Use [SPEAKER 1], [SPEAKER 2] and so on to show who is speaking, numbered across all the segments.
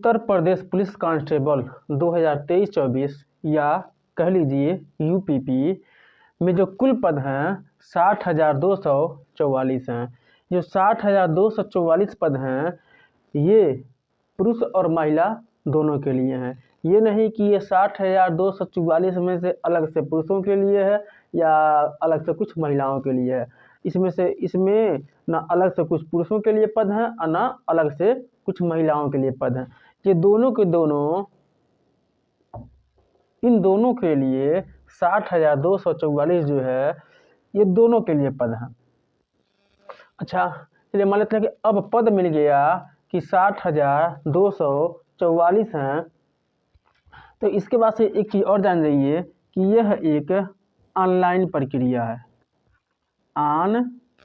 [SPEAKER 1] Uttar Pradesh police constable 2023-24 या कह लीजिए यूपीपी में जो कुल पद हैं 60,244 हैं। जो 60,244 पद हैं ये पुरुष और महिला दोनों के लिए हैं। ये नहीं कि ये 60,244 में से अलग से पुरुषों के लिए है या अलग से कुछ महिलाओं के लिए है। इसमें ना अलग से कुछ पुरुषों के लिए पद हैं और ना अलग से कुछ महिलाओं के लिए पद हैं। ये दोनों के दोनों इन दोनों के लिए 60,244 जो है ये दोनों के लिए पद हैं। अच्छा, चलिए मान लेते हैं कि अब पद मिल गया कि 60,244 हैं। तो इसके बाद से एक चीज़ और जान लीजिए कि यह एक ऑनलाइन प्रक्रिया है। ऑनलाइन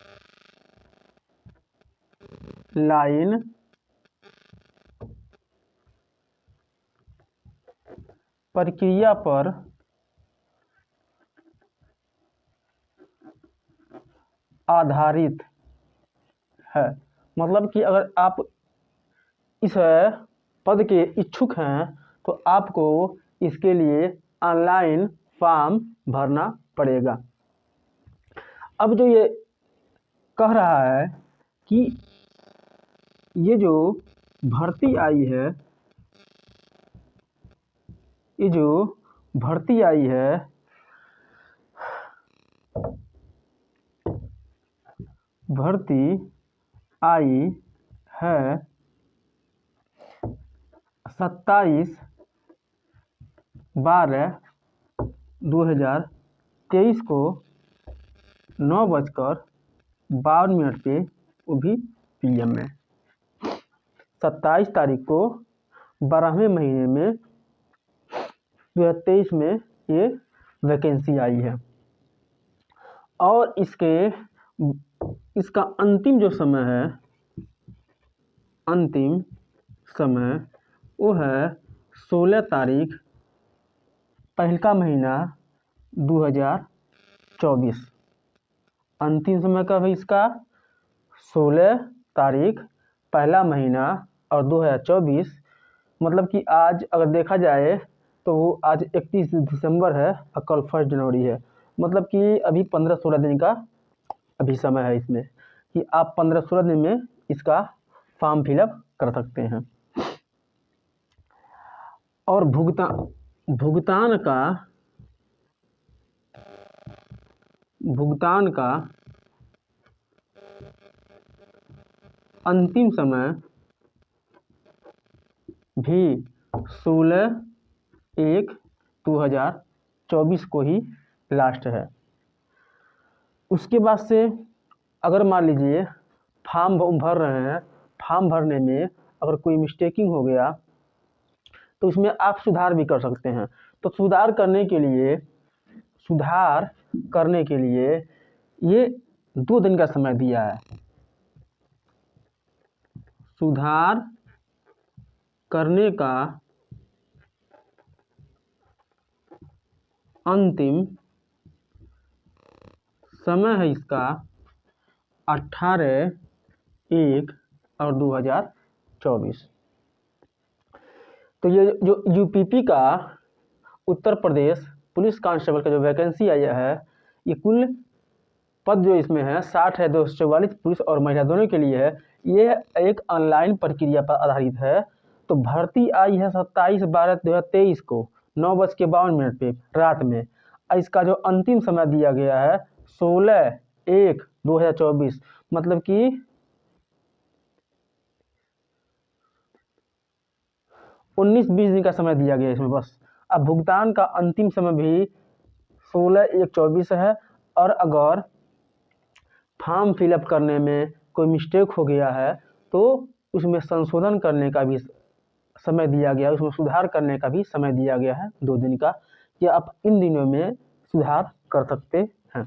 [SPEAKER 1] प्रक्रिया पर आधारित है। मतलब कि अगर आप इस पद के इच्छुक हैं तो आपको इसके लिए ऑनलाइन फॉर्म भरना पड़ेगा। अब जो ये कह रहा है कि ये जो भर्ती आई है, ये जो भर्ती आई है भर्ती आई है 27/12/2023 को 9:52 पे वो भी PM में। 27 तारीख को 12वें महीने में 2023 में ये वैकेंसी आई है। और इसका अंतिम जो समय है, अंतिम समय वो है 16 तारीख पहला महीना 2024। अंतिम समय कब है इसका? 16 तारीख पहला महीना और 2024। मतलब कि आज अगर देखा जाए तो वो आज 31 दिसंबर है और कल 1 जनवरी है। मतलब कि अभी 15-16 दिन का अभी समय है इसमें कि आप 15-16 दिन में इसका फॉर्म फिलअप कर सकते हैं। और भुगतान का अंतिम समय भी 16/1/2024 को ही लास्ट है। उसके बाद से अगर मान लीजिए फॉर्म भर रहे हैं, फॉर्म भरने में अगर कोई मिस्टेकिंग हो गया तो इसमें आप सुधार भी कर सकते हैं। तो सुधार करने के लिए ये 2 दिन का समय दिया है। सुधार करने का अंतिम समय है इसका 18/1/2024। तो ये जो यूपीपी का उत्तर प्रदेश पुलिस कांस्टेबल का जो वैकेंसी आया है, ये कुल पद जो इसमें है 60,244 पुरुष और महिला दोनों के लिए है। ये एक ऑनलाइन प्रक्रिया पर आधारित है। तो भर्ती आई है 27/12/2023 को 9:52 पे रात में। इसका जो अंतिम समय दिया गया है 16/1/2024। मतलब कि 19-20 दिन का समय दिया गया है इसमें बस। अब भुगतान का अंतिम समय भी 16/1/24 है। और अगर फॉर्म फिलअप करने में कोई मिस्टेक हो गया है तो उसमें संशोधन करने का भी समय दिया गया है, उसमें सुधार करने का भी समय दिया गया है 2 दिन का, कि आप इन दिनों में सुधार कर सकते हैं।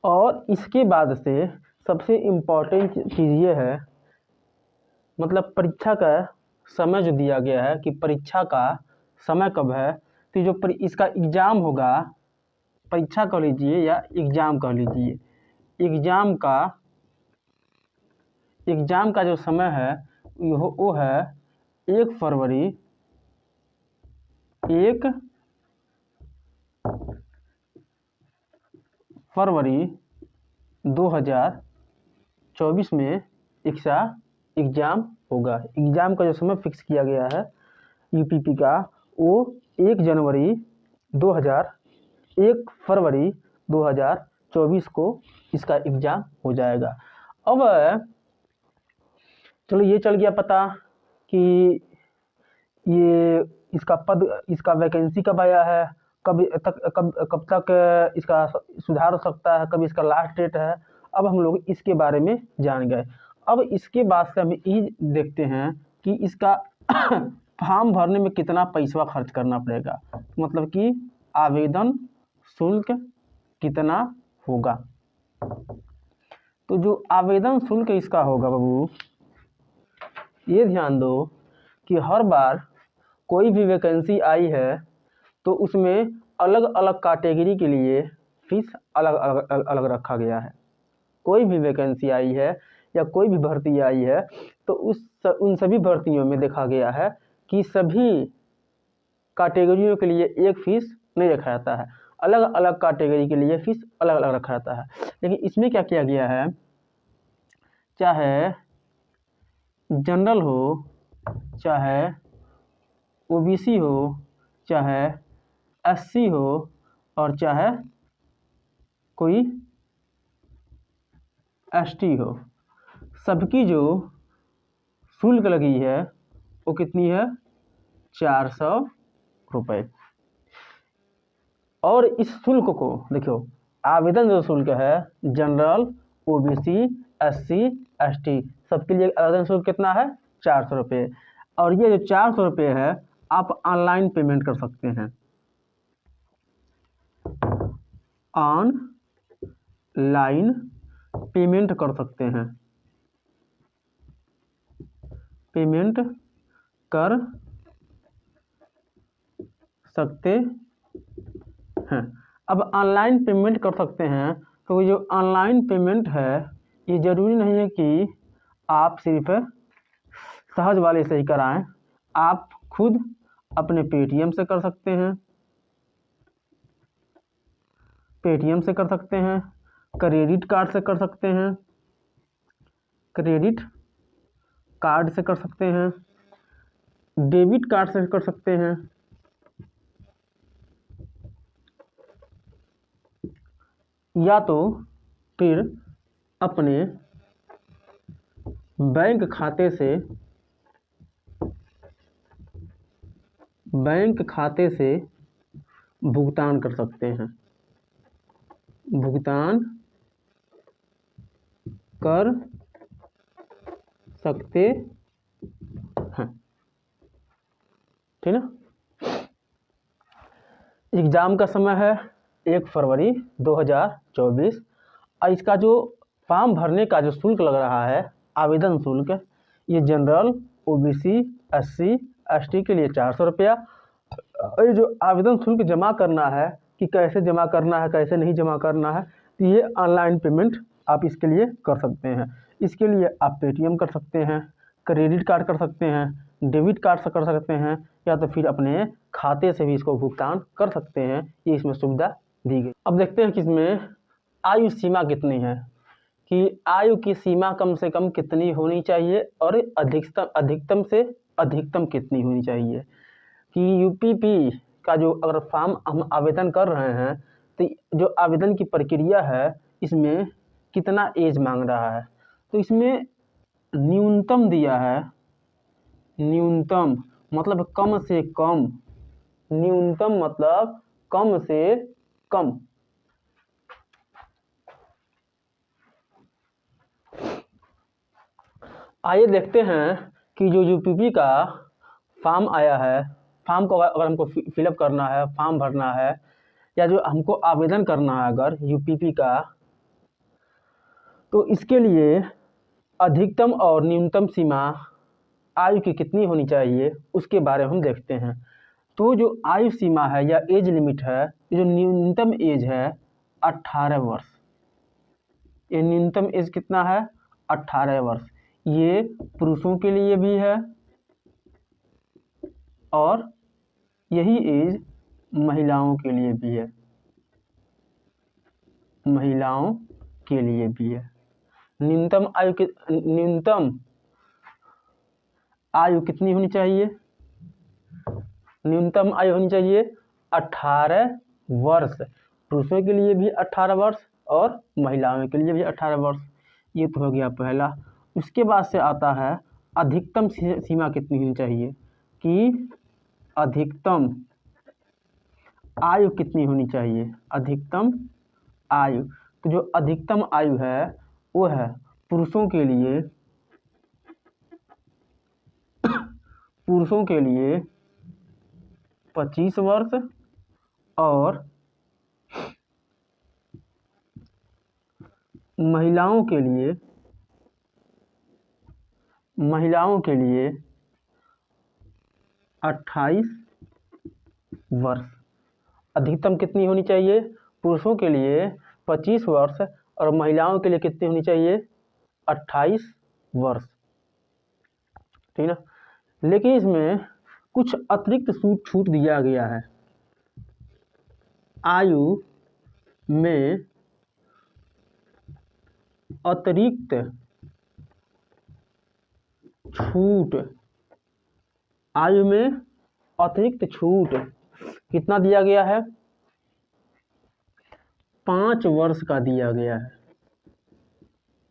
[SPEAKER 1] और इसके बाद से सबसे इम्पोर्टेंट चीज़ ये है, मतलब परीक्षा का समय जो दिया गया है कि परीक्षा का समय कब है। तो जो इसका एग्ज़ाम होगा, परीक्षा कह लीजिए या एग्ज़ाम कह लीजिए, एग्ज़ाम का एग्ज़ाम का जो समय है वो है 1 फरवरी 2024 में एग्ज़ाम होगा। एग्ज़ाम का जो समय फिक्स किया गया है यूपीपी का, वो 1 फरवरी 2024 को इसका एग्ज़ाम हो जाएगा। अब चलो ये चल गया पता कि ये इसका वैकेंसी कब आया है, कब तक इसका सुधार हो सकता है, कब इसका लास्ट डेट है। अब हम लोग इसके बारे में जान गए। अब इसके बाद से हम ये देखते हैं कि इसका फॉर्म भरने में कितना पैसा खर्च करना पड़ेगा, मतलब कि आवेदन शुल्क कितना होगा। तो जो आवेदन शुल्क इसका होगा बाबू, ये ध्यान दो कि हर बार कोई भी वैकेंसी आई है तो उसमें अलग अलग कैटेगरी के लिए फीस अलग रखा गया है। कोई भी वैकेंसी आई है या कोई भी भर्ती आई है तो उन सभी भर्तियों में देखा गया है कि सभी कैटेगरियों के लिए एक फीस नहीं रखा जाता है, अलग अलग कैटेगरी के लिए फीस अलग अलग रखा जाता है। लेकिन इसमें क्या किया गया है, चाहे जनरल हो, चाहे ओबीसी हो, चाहे एससी हो, और चाहे कोई एसटी हो, सबकी जो शुल्क लगी है वो कितनी है, 400 रुपये। और इस शुल्क को देखो, आवेदन जो शुल्क है जनरल, ओबीसी, एससी, एसटी सबके लिए आवेदन शुल्क कितना है, 400 रुपये। और ये जो 400 रुपये है आप ऑनलाइन पेमेंट कर सकते हैं, ऑनलाइन पेमेंट कर सकते हैं, पेमेंट कर सकते हैं। अब ऑनलाइन पेमेंट कर सकते हैं तो ये जो ऑनलाइन पेमेंट है ये ज़रूरी नहीं है कि आप सिर्फ सहज वाले से ही कराएं, आप खुद अपने पेटीएम से कर सकते हैं, पेटीएम से कर सकते हैं, क्रेडिट कार्ड से कर सकते हैं, क्रेडिट कार्ड से कर सकते हैं, डेबिट कार्ड से कर सकते हैं, या तो फिर अपने बैंक खाते से भुगतान कर सकते हैं, भुगतान कर सकते हैं, ठीक ना। एग्ज़ाम का समय है 1 फरवरी 2024 और इसका जो फॉर्म भरने का जो शुल्क लग रहा है, आवेदन शुल्क, ये जनरल, ओबीसी, एससी, एसटी के लिए 400 रुपया। और ये जो आवेदन शुल्क जमा करना है कि कैसे जमा करना है, कैसे नहीं जमा करना है, तो ये ऑनलाइन पेमेंट आप इसके लिए कर सकते हैं। इसके लिए आप पेटीएम कर सकते हैं, क्रेडिट कार्ड कर सकते हैं, डेबिट कार्ड से कर सकते हैं, या तो फिर अपने खाते से भी इसको भुगतान कर सकते हैं। ये इसमें सुविधा दी गई। अब देखते हैं कि इसमें आयु सीमा कितनी है, कि आयु की सीमा कम से कम कितनी होनी चाहिए और अधिकतम से अधिकतम कितनी होनी चाहिए। कि यूपीपी का जो अगर फॉर्म हम आवेदन कर रहे हैं तो जो आवेदन की प्रक्रिया है इसमें कितना एज मांग रहा है, तो इसमें न्यूनतम दिया है, न्यूनतम मतलब कम से कम, न्यूनतम मतलब कम से कम। आइए देखते हैं कि जो यूपीपी का फॉर्म आया है, फॉर्म को अगर हमको फिलअप करना है, फॉर्म भरना है, या जो हमको आवेदन करना है अगर यूपीपी का, तो इसके लिए अधिकतम और न्यूनतम सीमा आयु की कितनी होनी चाहिए उसके बारे में हम देखते हैं। तो जो आयु सीमा है या एज लिमिट है, जो न्यूनतम एज है 18 वर्ष। ये न्यूनतम एज कितना है, 18 वर्ष। ये पुरुषों के लिए भी है और यही एज महिलाओं के लिए भी है, महिलाओं के लिए भी है। न्यूनतम आयु कितनी होनी चाहिए? न्यूनतम आयु होनी चाहिए 18 वर्ष। पुरुषों के लिए भी 18 वर्ष और महिलाओं के लिए भी 18 वर्ष। ये तो हो गया पहला। उसके बाद से आता है अधिकतम सीमा कितनी होनी चाहिए, कि अधिकतम आयु कितनी होनी चाहिए, अधिकतम आयु। तो जो अधिकतम आयु है वो है पुरुषों के लिए 25 वर्ष और महिलाओं के लिए 28 वर्ष। अधिकतम कितनी होनी चाहिए? पुरुषों के लिए 25 वर्ष और महिलाओं के लिए कितनी होनी चाहिए? 28 वर्ष, ठीक ना। लेकिन इसमें कुछ अतिरिक्त छूट दिया गया है। आयु में अतिरिक्त छूट, आयु में अतिरिक्त छूट कितना दिया गया है? 5 वर्ष का दिया गया है।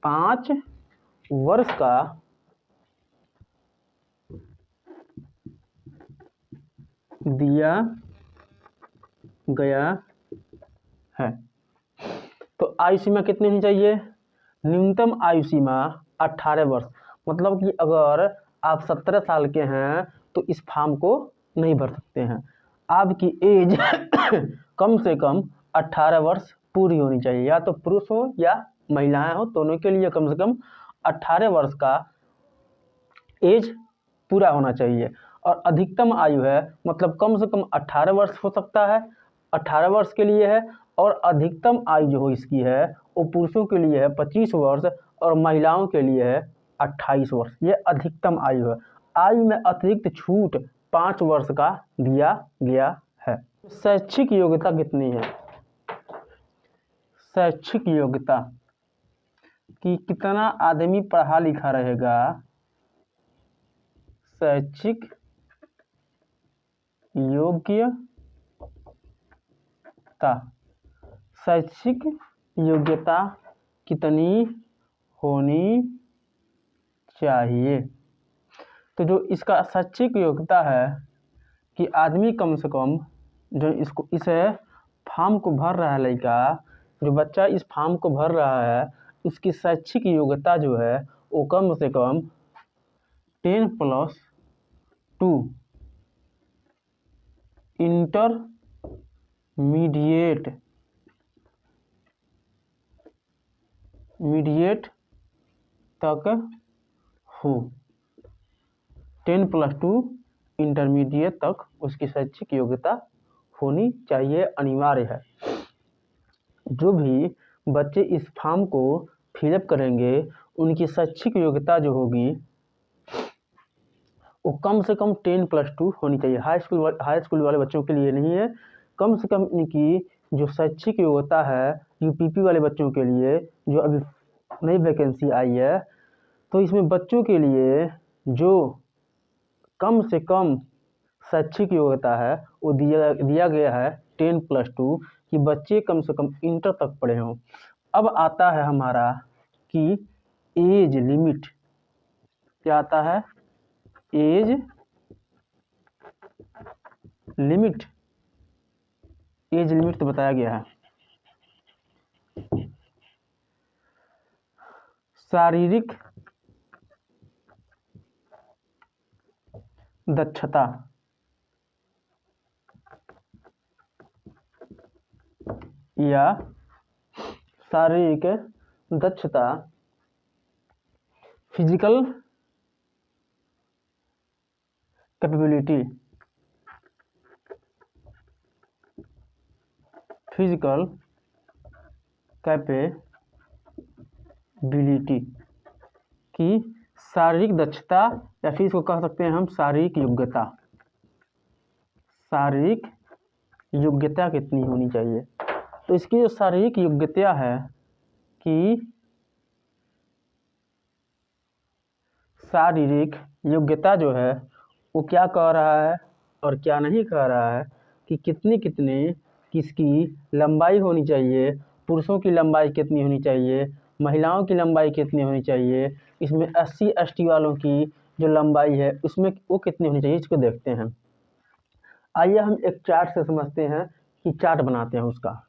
[SPEAKER 1] 5 वर्ष का दिया गया है। तो आयु सीमा कितनी होनी चाहिए? न्यूनतम आयु सीमा 18 वर्ष। मतलब कि अगर आप 17 साल के हैं तो इस फॉर्म को नहीं भर सकते हैं। आपकी एज कम से कम 18 वर्ष पूरी होनी चाहिए, या तो पुरुष हो या महिलाएं हो, दोनों के लिए कम से कम 18 वर्ष का एज पूरा होना चाहिए। और अधिकतम आयु है मतलब कम से कम 18 वर्ष हो सकता है, 18 वर्ष के लिए है। और अधिकतम आयु जो इसकी है वो पुरुषों के लिए है 25 वर्ष और महिलाओं के लिए है 28 वर्ष। ये अधिकतम आयु है। आयु में अतिरिक्त छूट 5 वर्ष का दिया गया है। शैक्षिक योग्यता कितनी है? शैक्षिक योग्यता कि कितना आदमी पढ़ा लिखा रहेगा। शैक्षिक योग्यता, शैक्षिक योग्यता कितनी होनी चाहिए? तो जो इसका शैक्षिक योग्यता है कि आदमी कम से कम जो इस फॉर्म को भर रहा है, लड़का जो बच्चा इस फॉर्म को भर रहा है, उसकी शैक्षिक योग्यता जो है वो कम से कम 10+2 इंटरमीडिएट तक हो। 10+2 इंटरमीडिएट तक उसकी शैक्षिक योग्यता होनी चाहिए, अनिवार्य है। जो भी बच्चे इस फॉर्म को फिलअप करेंगे उनकी शैक्षिक योग्यता जो होगी वो कम से कम 10+2 होनी चाहिए। हाई स्कूल वाले बच्चों के लिए नहीं है, कम से कम इनकी जो शैक्षिक योग्यता है यूपीपी वाले बच्चों के लिए, जो अभी नई वैकेंसी आई है, तो इसमें बच्चों के लिए जो कम से कम शैक्षिक योग्यता है वो दिया गया है 10+2 कि बच्चे कम से कम इंटर तक पढ़े हों। अब आता है हमारा कि एज लिमिट, क्या आता है? Age limit. एज लिमिट तो बताया गया है। शारीरिक दक्षता या शारीरिक दक्षता, फिजिकल कैपेबिलिटी, फिजिकल कैपेबिलिटी की शारीरिक दक्षता, या फिर इसको कह सकते हैं हम शारीरिक योग्यता। शारीरिक योग्यता कितनी होनी चाहिए? तो इसकी जो शारीरिक योग्यता है कि शारीरिक योग्यता जो है वो क्या कह रहा है और क्या नहीं कह रहा है कि कितनी किसकी लंबाई होनी चाहिए, पुरुषों की लंबाई कितनी होनी चाहिए, महिलाओं की लंबाई कितनी होनी चाहिए, इसमें SC ST वालों की जो लंबाई है उसमें वो कितनी होनी चाहिए, इसको देखते हैं। आइए हम एक चार्ट से समझते हैं कि चार्ट बनाते हैं उसका।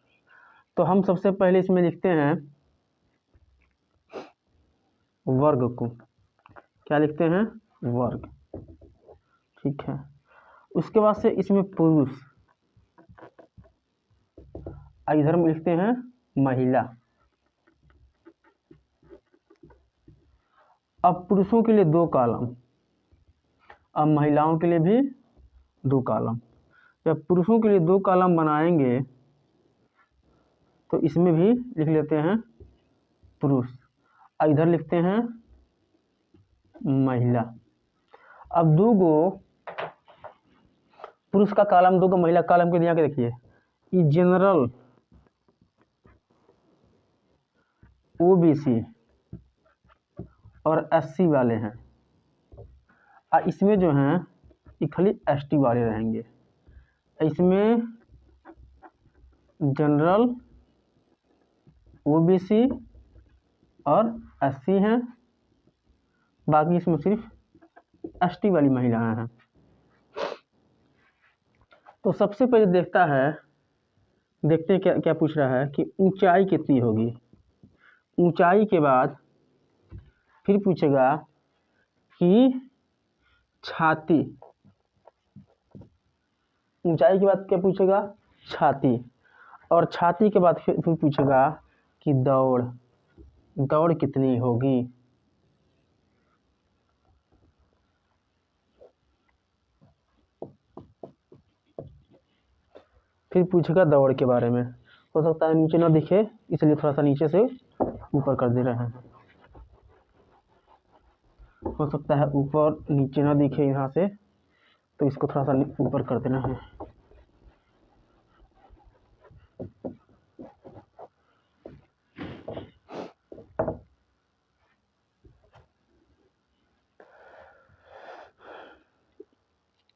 [SPEAKER 1] तो हम सबसे पहले इसमें लिखते हैं वर्ग को, क्या लिखते हैं? वर्ग, ठीक है। उसके बाद से इसमें पुरुष, इधर में लिखते हैं महिला। अब पुरुषों के लिए 2 कॉलम, अब महिलाओं के लिए भी 2 कॉलम। जब पुरुषों के लिए 2 कॉलम बनाएंगे तो इसमें भी लिख लेते हैं पुरुष, इधर लिखते हैं महिला। अब 2 गो पुरुष का कॉलम, 2 गो महिला कॉलम के दिया के देखिए, ये जनरल OBC और SC वाले हैं, और इसमें जो हैं ये खाली ST वाले रहेंगे। इसमें जनरल OBC और SC हैं, बाकी इसमें सिर्फ ST वाली महिलाएं हैं। तो सबसे पहले देखते हैं क्या पूछ रहा है कि ऊंचाई कितनी होगी। ऊंचाई के बाद फिर पूछेगा कि छाती, ऊंचाई के बाद क्या पूछेगा? छाती। और छाती के बाद फिर पूछेगा कि दौड़ कितनी होगी। फिर पूछेगा दौड़ के बारे में। हो सकता है नीचे ना दिखे, इसलिए थोड़ा सा नीचे से ऊपर कर दे रहे हैं। हो सकता है ऊपर नीचे ना दिखे यहाँ से, तो इसको थोड़ा सा ऊपर कर देना है।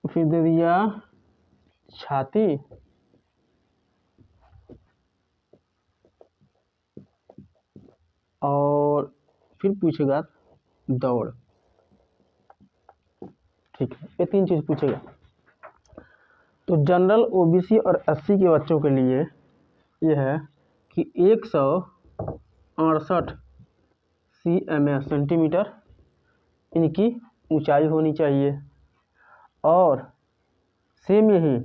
[SPEAKER 1] फिर दे दिया छाती, और फिर पूछेगा दौड़, ठीक है। ये 3 चीज पूछेगा। तो जनरल OBC और SC के बच्चों के लिए ये है कि 168 cms सेंटीमीटर इनकी ऊंचाई होनी चाहिए, और सेम यही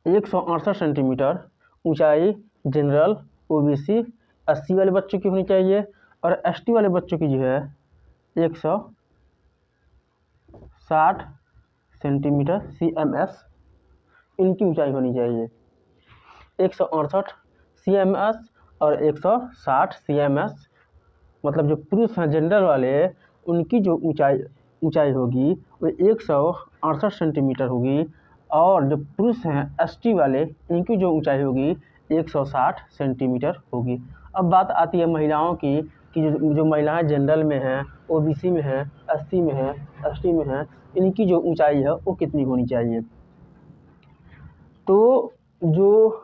[SPEAKER 1] 168 सेंटीमीटर ऊंचाई जनरल OBC SC वाले बच्चों की होनी चाहिए, और ST वाले बच्चों की जो है 160 सेंटीमीटर cms इनकी ऊंचाई होनी चाहिए। 168 cms और 160 cms, मतलब जो पुरुष हैं जनरल वाले, उनकी जो ऊंचाई होगी वो 168 सेंटीमीटर होगी, और जो पुरुष हैं ST वाले, इनकी जो ऊंचाई होगी 160 सेंटीमीटर होगी। अब बात आती है महिलाओं की कि जो महिलाएं जनरल में हैं, OBC में हैं, SC में हैं, ST में हैं, इनकी जो ऊंचाई है वो कितनी होनी चाहिए। तो जो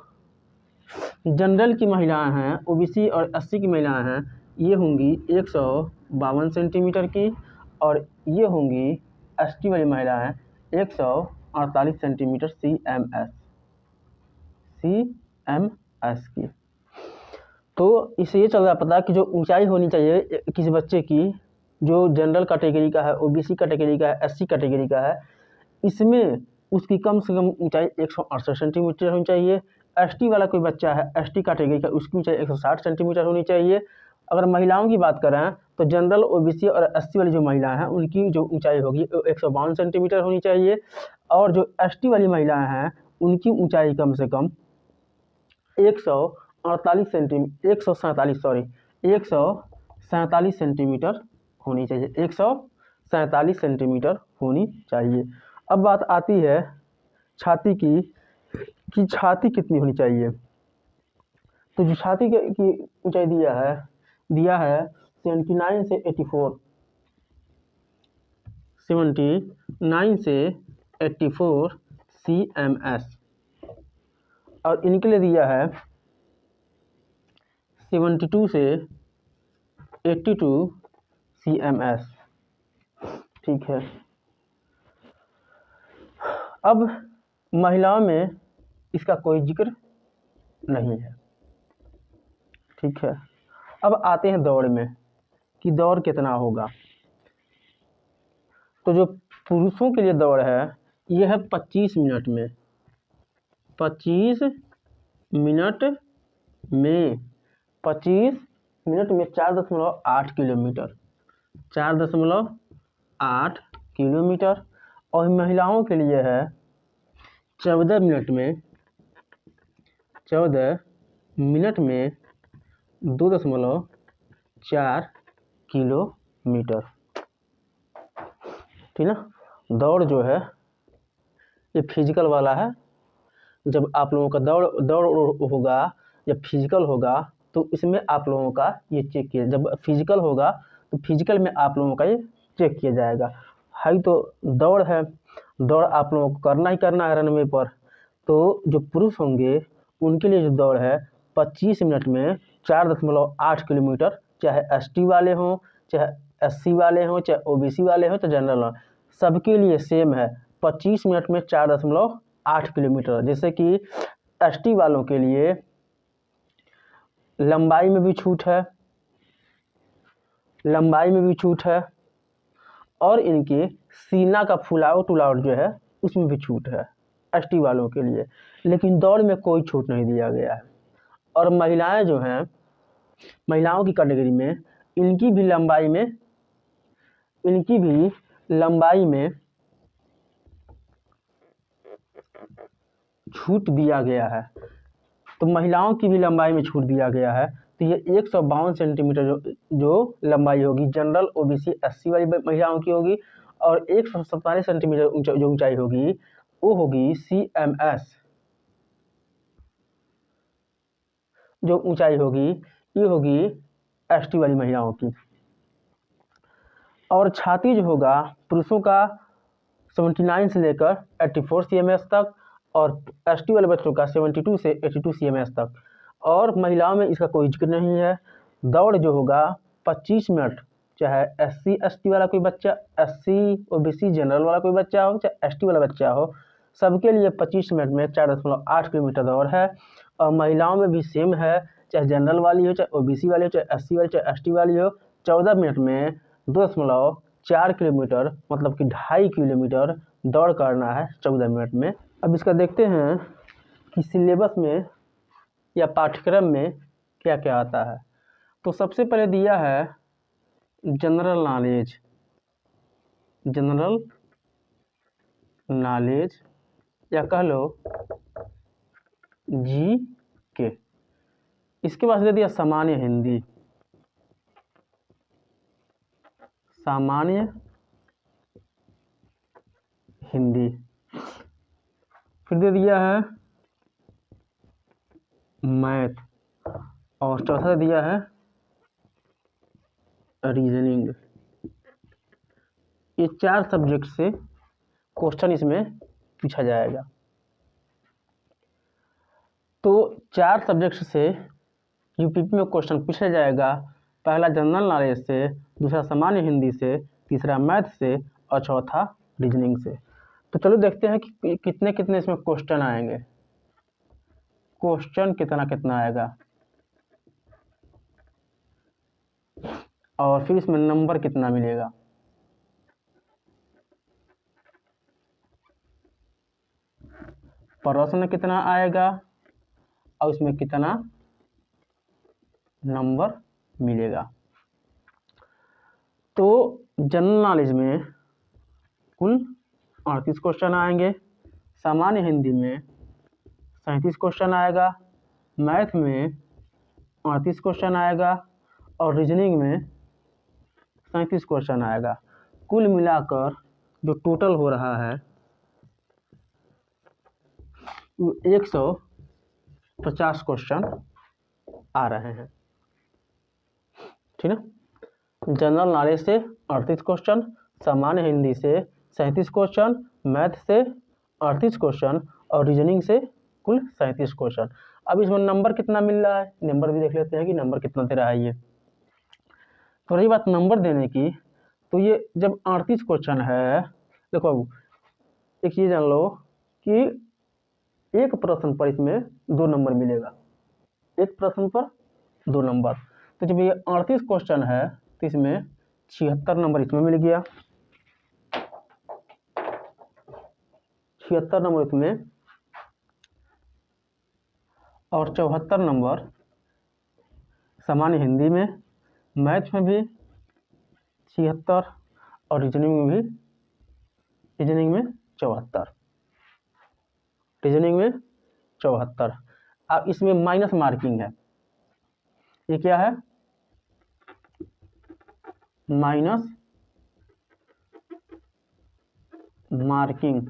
[SPEAKER 1] जनरल की महिलाएं हैं, OBC और SC की महिलाएं हैं, ये होंगी 152 सेंटीमीटर की, और ये होंगी ST वाली महिलाएं 148 सेंटीमीटर CMS की। तो इससे ये चल रहा पता कि जो ऊंचाई होनी चाहिए किसी बच्चे की, जो जनरल कैटेगरी का है, OBC कैटेगरी का है, SC कैटेगरी का है, इसमें उसकी कम से कम ऊंचाई 168 सेंटीमीटर होनी चाहिए। ST वाला कोई बच्चा है ST कैटेगरी का, उसकी ऊंचाई 160 सेंटीमीटर होनी चाहिए। अगर महिलाओं की बात करें तो जनरल OBC और SC वाली जो महिलाएं हैं उनकी जो ऊंचाई होगी 152 सेंटीमीटर होनी चाहिए, और जो ST वाली महिलाएं हैं उनकी ऊंचाई कम से कम 147 147 सेंटीमीटर होनी चाहिए, 147 सेंटीमीटर होनी चाहिए। अब बात आती है छाती की कि छाती कितनी होनी चाहिए। तो जो छाती की ऊंचाई दिया है 79 से 84, 79 से 84 cms, और इनके लिए दिया है 72 से 82 cms। ठीक है। अब महिलाओं में इसका कोई जिक्र नहीं है। ठीक है। अब आते हैं दौड़ में कि दौड़ कितना होगा। तो जो पुरुषों के लिए दौड़ है यह है 25 मिनट में, 25 मिनट में 25 मिनट में 4.8 किलोमीटर, 4.8 किलोमीटर। और महिलाओं के लिए है 14 मिनट में, 14 मिनट में 2.4 किलोमीटर। ठीक ना। दौड़ जो है ये फिजिकल वाला है। जब आप लोगों का दौड़ होगा, जब फिजिकल होगा तो इसमें आप लोगों का ये चेक किया, जब फिजिकल होगा तो फिजिकल में आप लोगों का ये चेक किया जाएगा। हाई तो दौड़ है, दौड़ आप लोगों को करना ही करना है रनवे पर। तो जो पुरुष होंगे उनके लिए जो दौड़ है 25 मिनट में 4.8 किलोमीटर, चाहे ST वाले हों, चाहे SC वाले हों, चाहे OBC वाले हों, चाहे जनरल हों, सबके लिए सेम है 25 मिनट में 4.8 किलोमीटर। जैसे कि ST वालों के लिए लंबाई में भी छूट है, लंबाई में भी छूट है, और इनके सीना का फुलावट जो है उसमें भी छूट है ST वालों के लिए। लेकिन दौड़ में कोई छूट नहीं दिया गया है। और महिलाएं जो हैं, महिलाओं की कैटेगरी में इनकी भी लंबाई में छूट दिया गया है। तो महिलाओं की भी लंबाई में छूट दिया गया है। तो ये 152 सेंटीमीटर जो लंबाई होगी जनरल OBC SC वाली महिलाओं की होगी, और 147 सेंटीमीटर जो ऊंचाई होगी वो होगी CMS। जो ऊंचाई होगी ये होगी ST वाली महिलाओं की। और छाती जो होगा पुरुषों का 79 से लेकर 84 cms तक, और ST वाले बच्चों का 72 से 82 cms तक। और महिलाओं में इसका कोई जिक्र नहीं है। दौड़ जो होगा 25 मिनट, चाहे SC ST वाला कोई बच्चा, SC OBC जनरल वाला कोई बच्चा हो, चाहे ST वाला बच्चा हो, सबके लिए 25 मिनट में 4.8 किलोमीटर दौड़ है। और महिलाओं में भी सेम है, चाहे जनरल वाली हो, चाहे OBC वाली हो, चाहे SC वाली, चाहे ST वाली हो, 14 मिनट में 2.4 किलोमीटर, मतलब कि 2.5 किलोमीटर दौड़ करना है 14 मिनट में। अब इसका देखते हैं कि सिलेबस में या पाठ्यक्रम में क्या क्या आता है। तो सबसे पहले दिया है जनरल नॉलेज, जनरल नॉलेज या कह लो GK। इसके बाद दे दिया सामान्य हिंदी, सामान्य हिंदी। फिर दे दिया है मैथ, और चौथा दिया है रीजनिंग। ये 4 सब्जेक्ट से क्वेश्चन इसमें पूछा जाएगा। तो 4 सब्जेक्ट से UPP में क्वेश्चन पूछा जाएगा। पहला जनरल नॉलेज से, दूसरा सामान्य हिंदी से, तीसरा मैथ से, और चौथा रीजनिंग से। तो चलो देखते हैं कि कितने कितने इसमें क्वेश्चन आएंगे। क्वेश्चन कितना कितना आएगा, और फिर इसमें नंबर कितना मिलेगा। प्रश्न कितना आएगा और उसमें कितना नंबर मिलेगा। तो जनरल नॉलेज में कुल 38 क्वेश्चन आएंगे, सामान्य हिंदी में 37 क्वेश्चन आएगा, मैथ में 38 क्वेश्चन आएगा, और रीजनिंग में 37 क्वेश्चन आएगा। कुल मिलाकर जो टोटल हो रहा है वो 150 क्वेश्चन आ रहे हैं, ठीक है। जनरल नॉलेज से 38 क्वेश्चन, सामान्य हिंदी से 37 क्वेश्चन, मैथ से 38 क्वेश्चन और रीजनिंग से कुल 37 क्वेश्चन। अब इसमें नंबर कितना मिल रहा है, नंबर भी देख लेते हैं कि नंबर कितना दे रहा है ये। तो रही बात नंबर देने की, तो ये जब 38 क्वेश्चन है, देखो एक चीज़ जान लो कि एक प्रश्न पर इसमें 2 नंबर मिलेगा, एक प्रश्न पर 2 नंबर। तो जब ये 38 क्वेश्चन है तो इसमें 76 नंबर इसमें मिल गया, 76 नंबर इसमें और 74 नंबर सामान्य हिंदी में, मैथ में भी 76 और रीजनिंग में भी, रीजनिंग में 74, रीजनिंग में 74। अब इसमें माइनस मार्किंग है, ये क्या है, माइनस मार्किंग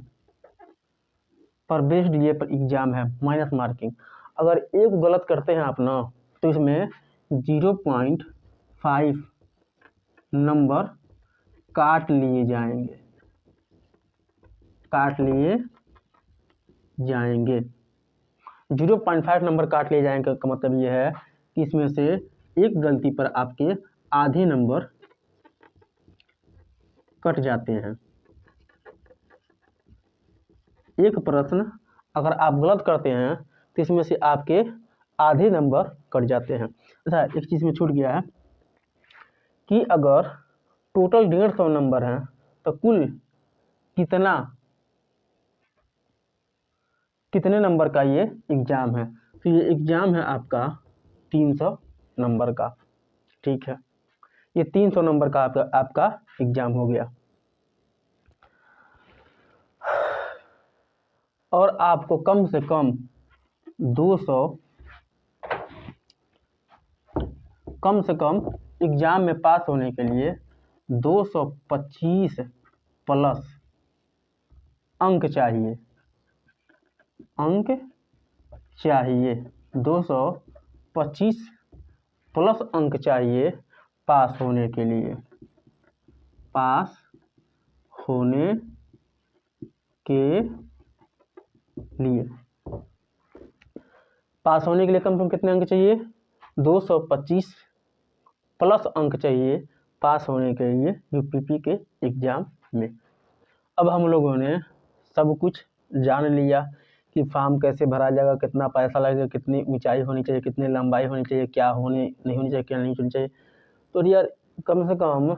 [SPEAKER 1] पर बेस्ड ये पर एग्जाम है, माइनस मार्किंग। अगर एक गलत करते हैं आप ना तो इसमें 0.5 नंबर काट लिए जाएंगे, काट लिए जाएंगे। 0.5 नंबर काट लिए जाएंगे का मतलब ये है कि इसमें से एक गलती पर आपके आधे नंबर कट जाते हैं। एक प्रश्न अगर आप गलत करते हैं तो इसमें से आपके आधे नंबर कट जाते हैं। अच्छा, एक चीज़ में छूट गया है कि अगर टोटल 150 नंबर हैं तो कुल कितने नंबर का ये एग्ज़ाम है। तो ये एग्ज़ाम है आपका 300 नंबर का, ठीक है। ये 300 नंबर का आपका एग्ज़ाम हो गया। और आपको कम से कम 200 कम से कम एग्ज़ाम में पास होने के लिए 225 प्लस अंक चाहिए, अंक चाहिए, 225 प्लस अंक चाहिए पास होने के लिए, पास होने के लिए। पास होने के लिए कम से कम कितने अंक चाहिए, 225 प्लस अंक चाहिए पास होने के लिए यूपीपी के एग्ज़ाम में। अब हम लोगों ने सब कुछ जान लिया कि फॉर्म कैसे भरा जाएगा, कितना पैसा लगेगा, कितनी ऊंचाई होनी चाहिए, कितनी लंबाई होनी चाहिए, क्या होनी नहीं होनी चाहिए, क्या नहीं होनी चाहिए। तो यार कम से कम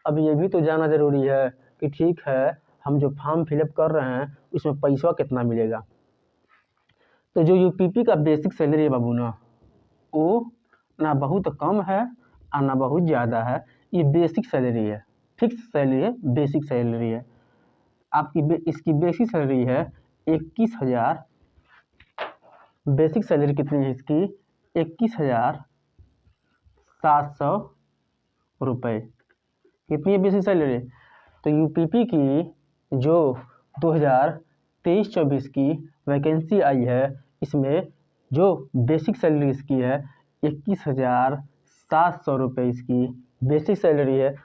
[SPEAKER 1] अब ये भी तो जानना ज़रूरी है कि ठीक है हम जो फॉर्म फिलअप कर रहे हैं उसमें पैसा कितना मिलेगा। तो जो यूपीपी का बेसिक सैलरी है बाबू ना, वो ना बहुत कम है और ना बहुत ज़्यादा है, ये बेसिक सैलरी है, फिक्स सैलरी है, बेसिक सैलरी है आपकी। इसकी बेसिक सैलरी है 21,000। बेसिक सैलरी कितनी है इसकी, 21,700 रुपये। कितनी है बेसिक सैलरी। तो यूपीपी की जो 2023-24 की वैकेंसी आई है इसमें जो बेसिक सैलरी इसकी है 21,700 रुपये इसकी बेसिक सैलरी है।